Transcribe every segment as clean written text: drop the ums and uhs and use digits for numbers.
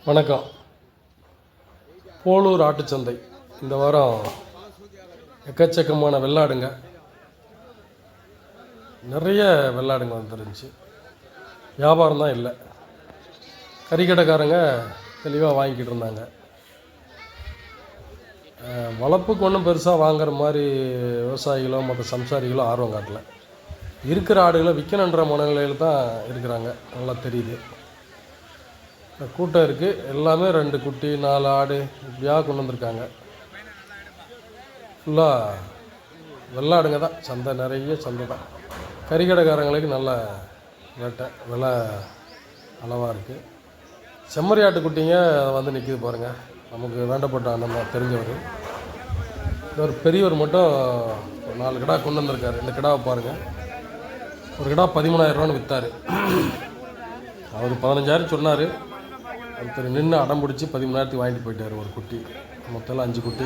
வணக்கம். போலூர் ஆட்டுச்சந்தை இந்த வாரம் எக்கச்சக்கமான வெள்ளாடுங்க, நிறைய வெள்ளாடுங்க வந்துருந்துச்சு. வியாபாரம் தான் இல்லை. கறிக்கடைக்காரங்க தெளிவாக வாங்கிக்கிட்டு இருந்தாங்க. வளர்ப்புக்கு ஒன்றும் பெருசாக வாங்குற மாதிரி விவசாயிகளோ மற்ற சம்சாரிகளோ ஆர்வம் காட்டல. இருக்கிற ஆடுகளை விற்கணுன்ற மனநிலையில் தான் இருக்கிறாங்க. நல்லா தெரியுது. கூட்டம் இருக்குது. எல்லாமே 2 குட்டி 4 ஆடு இப்படியாக கொண்டு வந்திருக்காங்க. ஃபுல்லாக வெள்ளாடுங்க தான். சந்தை நிறைய சந்தை தான். கறிக்கடைக்காரங்களுக்கு நல்ல ரேட்டை விலை அளவாக இருக்குது. செம்மறி ஆட்டு குட்டிங்க வந்து நிற்கிது பாருங்கள். நமக்கு வேண்டப்பட்ட அண்ணன் தான், தெரிஞ்சவர். ஒரு பெரியவர் மட்டும் 4 கிடா கொண்டு வந்திருக்காரு. இந்த கிடாவை பாருங்கள். ஒரு கிடா 13,000 விற்றார். அவர் 15,000 சொன்னார். ஒருத்தர் நின்று அடம் பிடிச்சி 13,000 வாங்கிட்டு போயிட்டார். ஒரு குட்டி, மொத்தம் 5 குட்டி.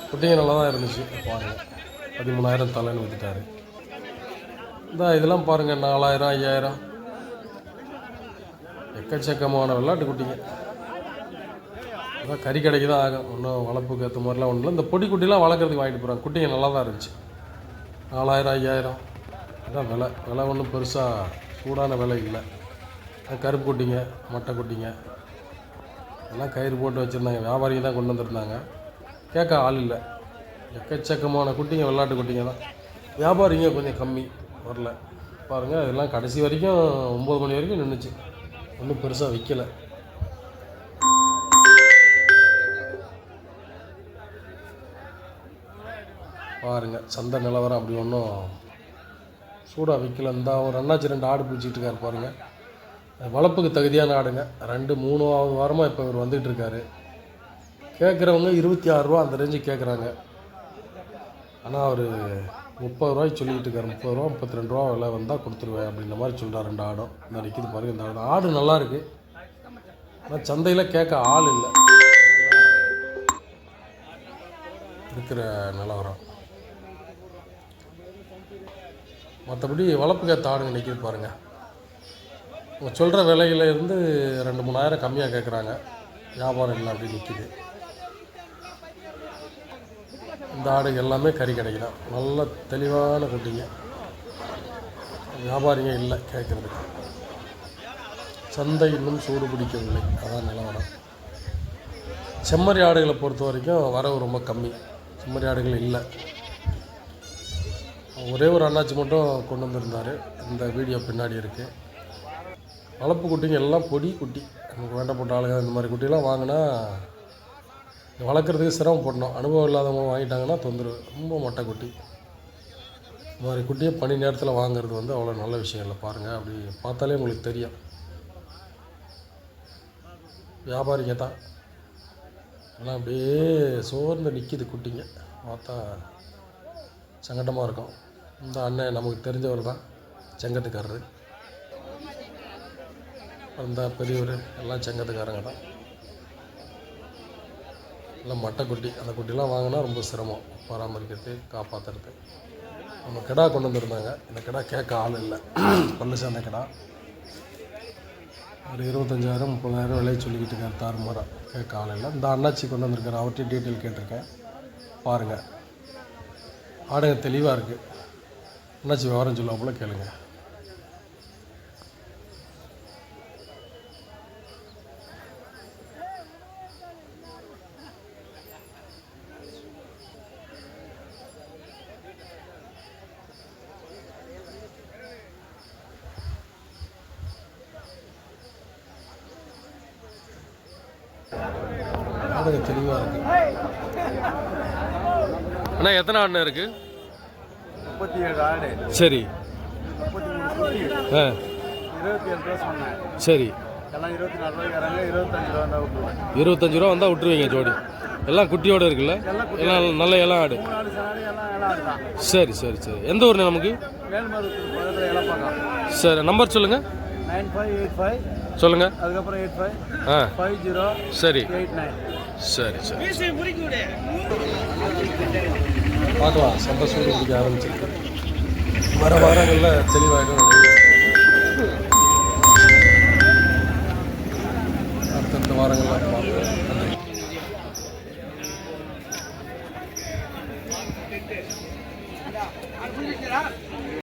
குட்டிங்க நல்லா தான் இருந்துச்சு. பாருங்கள், 13,000 தலைன்னு விற்றுட்டார். இதெல்லாம் பாருங்கள், 4,000 5,000 எக்கச்சக்கமான வெள்ளாட்டு குட்டிங்க. அதான் கறி கடைக்கு தான் ஆகும். ஒன்றும் வளர்ப்புக்கு ஏற்ற மாதிரிலாம் ஒன்றும் இல்லை. இந்த பொடி குட்டிலாம் வளர்க்குறதுக்கு வாங்கிட்டு போகிறாங்க. குட்டிங்க நல்லா தான் இருந்துச்சு. 4,000 5,000 அதான் விலை ஒன்றும் பெருசாக சூடான விலை இல்லை. கருப்பு குட்டிங்க, மட்டை குட்டிங்க எல்லாம் கயிறு போட்டு வச்சுருந்தாங்க. வியாபாரிங்க தான் கொண்டு வந்துருந்தாங்க. கேட்க ஆள் இல்லை. எக்கச்சக்கமான குட்டிங்க வெள்ளாட்டு குட்டிங்க தான். வியாபாரிங்க கொஞ்சம் கம்மி, வரல. பாருங்கள், இதெல்லாம் கடைசி வரைக்கும் 9 மணி வரைக்கும் நின்றுச்சு. ஒன்றும் பெருசாக விற்கலை. பாருங்கள், சந்தை நிலவரம் அப்படி ஒன்றும் சூடாக விற்கல. இந்த ஒரு அண்ணாச்சி 2 ஆடு பிடிச்சிட்டு இருக்காரு பாருங்கள். வளர்ப்புக்கு தகுதியான ஆடுங்க. 2-3வது வாரமாக இப்போ இவர் வந்துகிட்டு இருக்காரு. கேட்குறவங்க 26 ரூபா அந்த ரேஞ்சு கேட்குறாங்க. ஆனால் அவர் 30 ரூபாய்க்கு சொல்லிக்கிட்டு இருக்காரு. 30 ரூபா 32 ரூபா விலை வந்தால் கொடுத்துருவேன் அப்படின்ற மாதிரி சொல்கிறார். 2 ஆடும் இந்த நிற்கிது பாருங்கள். இந்த ஆடு நல்லா இருக்குது. ஆனால் சந்தையில் கேட்க ஆள் இல்லை. இருக்கிற நிலவரம். மற்றபடி வளர்ப்புக்கு ஏற்ற ஆடுங்க நிற்கிது பாருங்கள். சொல்கிற விலையில இருந்து 2-3 கம்மியாக கேட்குறாங்க. வியாபாரம் இல்லை, அப்படி நிற்கிது. இந்த ஆடுகள் எல்லாமே கறி கிடைக்கலாம். நல்ல தெளிவான குட்டிங்க. வியாபாரிங்க இல்லை கேட்குறதுக்கு. சந்தை இன்னும் சூடு பிடிக்கவில்லை. அதான் நிலவரம். செம்மறி ஆடுகளை பொறுத்த வரைக்கும் வரவு ரொம்ப கம்மி. செம்மறி ஆடுகள் இல்லை. ஒரே ஒரு அண்ணாச்சி மட்டும் கொண்டு வந்திருந்தார். இந்த வீடியோ பின்னாடி இருக்குது. வளர்ப்பு குட்டிங்க எல்லாம் பொடி குட்டி. நமக்கு வேண்டப்பட்ட ஆளுங்க இந்த மாதிரி குட்டிலாம் வாங்கினா வளர்க்குறதுக்கு சிரமப்படணும். அனுபவம் இல்லாதவங்க வாங்கிட்டாங்கன்னா தொந்தரவு. ரொம்ப மொட்டை குட்டி. இந்த மாதிரி குட்டியை பனி நேரத்தில் வாங்குறது அவ்வளோ நல்ல விஷயம் இல்லை. பாருங்கள், அப்படி பார்த்தாலே உங்களுக்கு தெரியும். வியாபாரிங்க தான். ஆனால் அப்படியே சோர்ந்து நிற்கிது குட்டிங்க. பார்த்தா சங்கடமாக இருக்கும். இந்த அண்ணன் நமக்கு தெரிஞ்சவர் தான், செங்கத்துக்காரரு. அந்த பெரியவர் எல்லாம் செங்கத்துக்காரங்க தான். எல்லாம் மட்டை குட்டி. அந்த குட்டிலாம் வாங்கினா ரொம்ப சிரமம் பராமரிக்கிறது, காப்பாற்றுறது. நம்ம கிடா கொண்டு வந்துருந்தாங்க. இந்த கிடா கேட்க ஆள் இல்லை. பல்லு சேர்ந்த கிடா. ஒரு 25,000 30,000 விலையை சொல்லிக்கிட்டு இருக்கார். தாறுமாறாக கேட்க ஆள் இல்லை. இந்த அண்ணாச்சி கொண்டு வந்திருக்காரு. அவர்கிட்ட டீட்டெயில் கேட்டிருக்கேன். பாருங்கள், ஆடுங்க தெளிவாக இருக்குது. அண்ணாச்சி விவரம் சொல்லுவா போல் கேளுங்க. ஆடுங்க தெளிவாக இருக்குது. அண்ணா, எத்தனை ஆடுனா இருக்குது? 37 ஆடு. சரி. 27 ரூபா சொன்னேன். சரி. எல்லாம் 24 ரூபாய்க்கு வராங்க. 25 ரூபா வந்தால் விட்டுருவேன். 25 ரூபா வந்தால் விட்டுருவீங்க ஜோடி. எல்லாம் குட்டியோடு இருக்குல்ல? எல்லாம் நல்ல இளம் ஆடு. சரி சரி சரி. எந்த ஊர்ண்ணே நமக்கு? மேல்மருவத்தூர் இளப்பாக்கம். சரி, நம்பர் சொல்லுங்கள். 9585 சொல்லுங்கள். அதுக்கப்புறம் 85 50 சரி 89. சரி சரி. பார்க்கலாம். சந்தை சூடு பிடிக்க ஆரம்பிச்சிருக்கு. வர வாரங்களில் தெளிவாகிடும். அடுத்த வாரங்களில் பார்ப்போம். நன்றி.